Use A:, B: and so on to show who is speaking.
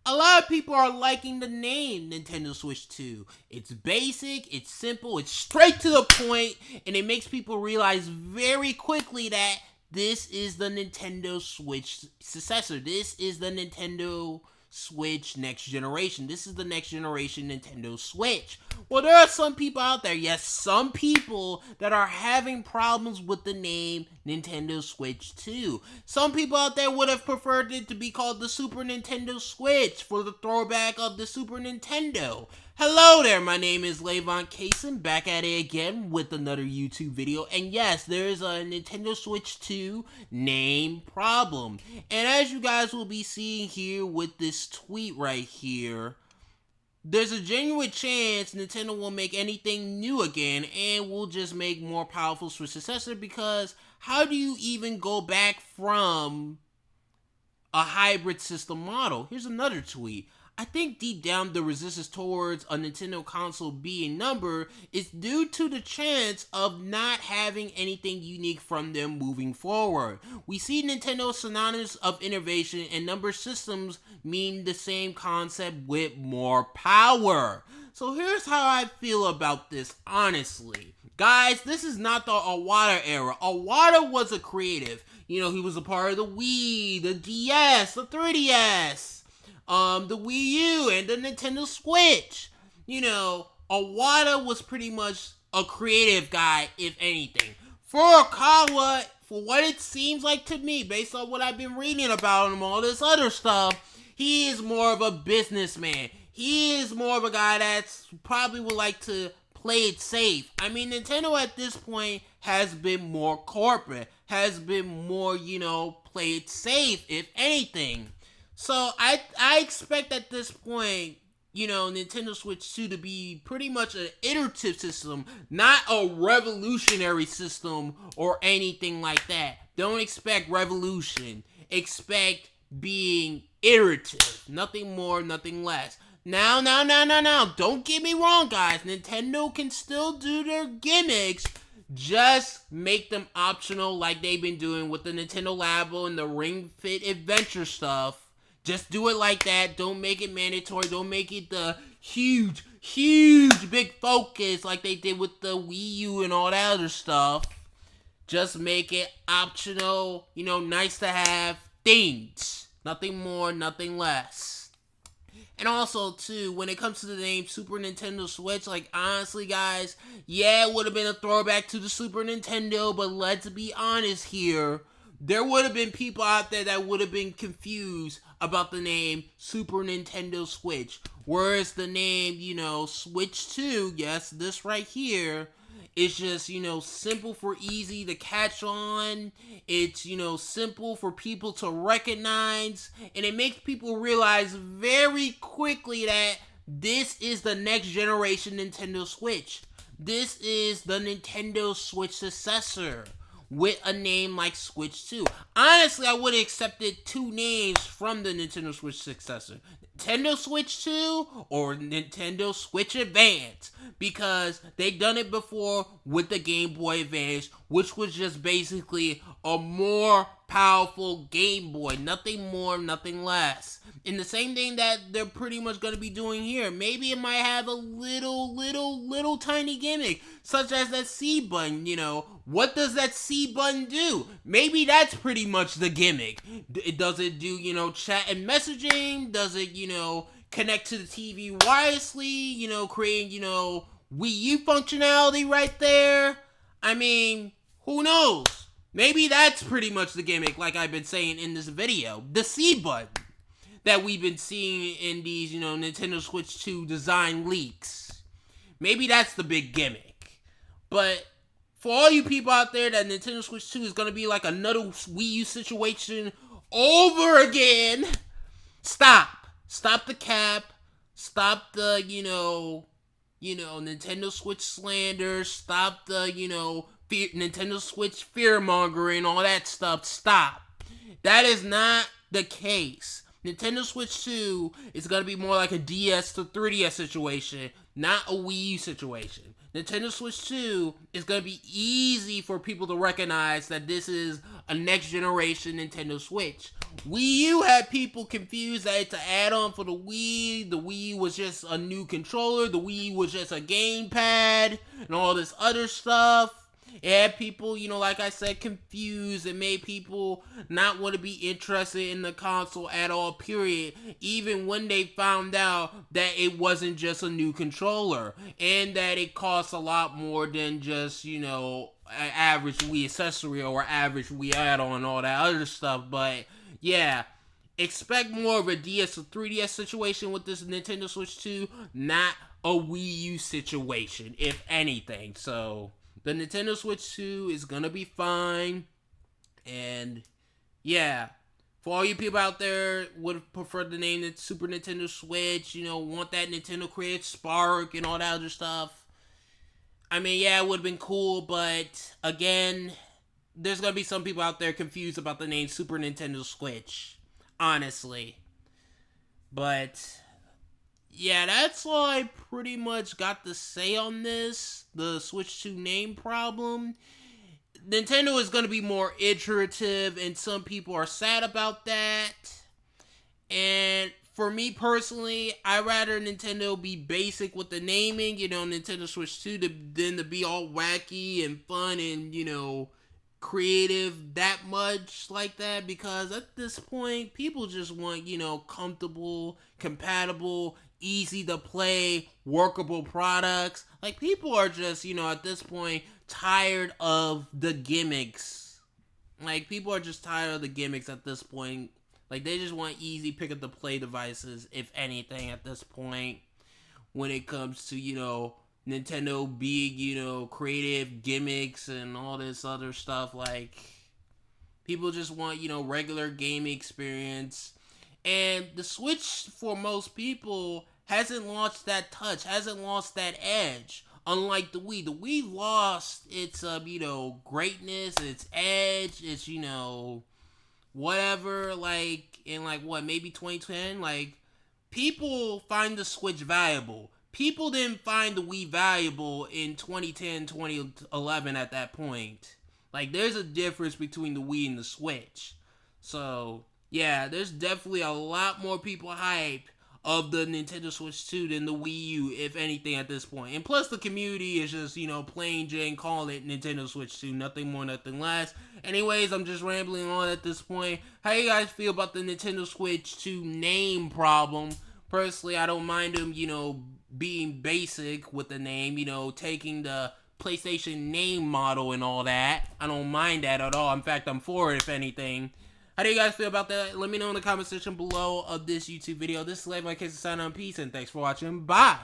A: A lot of people are liking the name Nintendo Switch 2. It's basic, it's simple, it's straight to the point, and it makes people realize very quickly that this is the Nintendo Switch successor. This is the Nintendo Switch next generation. This is the next generation Nintendo Switch. Well, there are some people out there, yes, some people that are having problems with the name Nintendo Switch 2. Some people out there would have preferred it to be called the Super Nintendo Switch for the throwback of the Super Nintendo. Hello there, my name is lavoncason, back at it again with another YouTube video, and yes, there is a Nintendo Switch 2 name problem. And as you guys will be seeing here with this tweet right here, there's a genuine chance Nintendo will make anything new again and will just make more powerful Switch successor, because how do you even go back from a hybrid system model? Here's another tweet. I think deep down the resistance towards a Nintendo console being numbered is due to the chance of not having anything unique from them moving forward. We see Nintendo synonymous of innovation, and number systems mean the same concept with more power. So here's how I feel about this, honestly. Guys, this is not the Iwata era. Iwata was a creative. You know, he was a part of the Wii, the DS, the 3DS. The Wii U and the Nintendo Switch. You know, Iwata was pretty much a creative guy, if anything. Furukawa, for what it seems like to me, based on what I've been reading about him and all this other stuff, he is more of a businessman. He is more of a guy that's probably would like to play it safe. I mean, Nintendo at this point has been more corporate, has been more, you know, play it safe, if anything. So I expect at this point, you know, Nintendo Switch 2 to be pretty much an iterative system, not a revolutionary system or anything like that. Don't expect revolution. Expect being iterative. Nothing more, nothing less. Now. Don't get me wrong, guys. Nintendo can still do their gimmicks. Just make them optional like they've been doing with the Nintendo Labo and the Ring Fit Adventure stuff. Just do it like that. Don't make it mandatory. Don't make it the huge big focus like they did with the Wii U and all that other stuff. Just make it optional, you know, nice to have things. Nothing more, nothing less. And also, too, when it comes to the name Super Nintendo Switch, like, honestly, guys, yeah, it would have been a throwback to the Super Nintendo, but let's be honest here. There would have been people out there that would have been confused about the name Super Nintendo Switch. Whereas the name, you know, Switch 2, yes, this right here, is just, you know, simple for easy to catch on. It's, you know, simple for people to recognize. And it makes people realize very quickly that this is the next generation Nintendo Switch. This is the Nintendo Switch successor with a name like Switch 2. Honestly, I would have accepted two names from the Nintendo Switch successor. Nintendo Switch 2 or Nintendo Switch Advance, because they've done it before with the Game Boy Advance, which was just basically a more powerful Game Boy. Nothing more, nothing less. In the same thing that they're pretty much going to be doing here. Maybe it might have a little tiny gimmick, such as that C button, you know. What does that C button do? Maybe that's pretty much the gimmick. Does it do, you know, chat and messaging? Does it, you know, connect to the TV wirelessly? You know, creating, you know, Wii U functionality right there? I mean, who knows? Maybe that's pretty much the gimmick, like I've been saying in this video. The C button that we've been seeing in these, you know, Nintendo Switch 2 design leaks. Maybe that's the big gimmick. But for all you people out there that Nintendo Switch 2 is going to be like another Wii U situation over again, stop. Stop the cap. Stop the, you know, Nintendo Switch slander. Stop the, you know, Nintendo Switch fear-mongering, all that stuff. Stop. That is not the case. Nintendo Switch 2 is going to be more like a DS to 3DS situation, not a Wii U situation. Nintendo Switch 2 is going to be easy for people to recognize that this is a next generation Nintendo Switch. Wii U had people confused that it's an add-on for the Wii. The Wii was just a new controller. The Wii was just a gamepad and all this other stuff. It had people, like I said, confused. It made people not want to be interested in the console at all, period. Even when they found out that it wasn't just a new controller. And that it costs a lot more than just, an average Wii accessory or average Wii add-on and all that other stuff. But, yeah. Expect more of a DS or 3DS situation with this Nintendo Switch 2. Not a Wii U situation, if anything. So the Nintendo Switch 2 is gonna be fine. And yeah, for all you people out there would prefer the name the Super Nintendo Switch, want that Nintendo Creative Spark and all that other stuff. I mean, yeah, it would have been cool, but again, there's gonna be some people out there confused about the name Super Nintendo Switch, honestly. But yeah, that's all I pretty much got to say on this. The Switch 2 name problem. Nintendo is going to be more iterative, and some people are sad about that. And for me personally, I'd rather Nintendo be basic with the naming, Nintendo Switch 2, than to be all wacky and fun and, creative that much like that. Because at this point, people just want, comfortable, compatible, easy to play, workable products. Like, people are just, at this point, tired of the gimmicks. Like, people are just tired of the gimmicks at this point. Like, they just want easy pick-up-to-play devices, if anything, at this point. When it comes to, Nintendo being, creative gimmicks and all this other stuff. Like, people just want, regular gaming experience. And the Switch, for most people, hasn't lost that touch, hasn't lost that edge. Unlike the Wii. The Wii lost its, greatness, its edge, its, whatever, like, in, maybe 2010? Like, people find the Switch valuable. People didn't find the Wii valuable in 2010, 2011 at that point. Like, there's a difference between the Wii and the Switch. So, yeah, there's definitely a lot more people hype of the Nintendo Switch 2 than the Wii U, if anything, at this point. And plus, the community is just, plain Jane calling it Nintendo Switch 2. Nothing more, nothing less. Anyways, I'm just rambling on at this point. How you guys feel about the Nintendo Switch 2 name problem? Personally, I don't mind them, being basic with the name, taking the PlayStation name model and all that. I don't mind that at all. In fact, I'm for it, if anything. How do you guys feel about that? Let me know in the comment section below of this YouTube video. This is lavoncason signing on. Peace, and thanks for watching. Bye!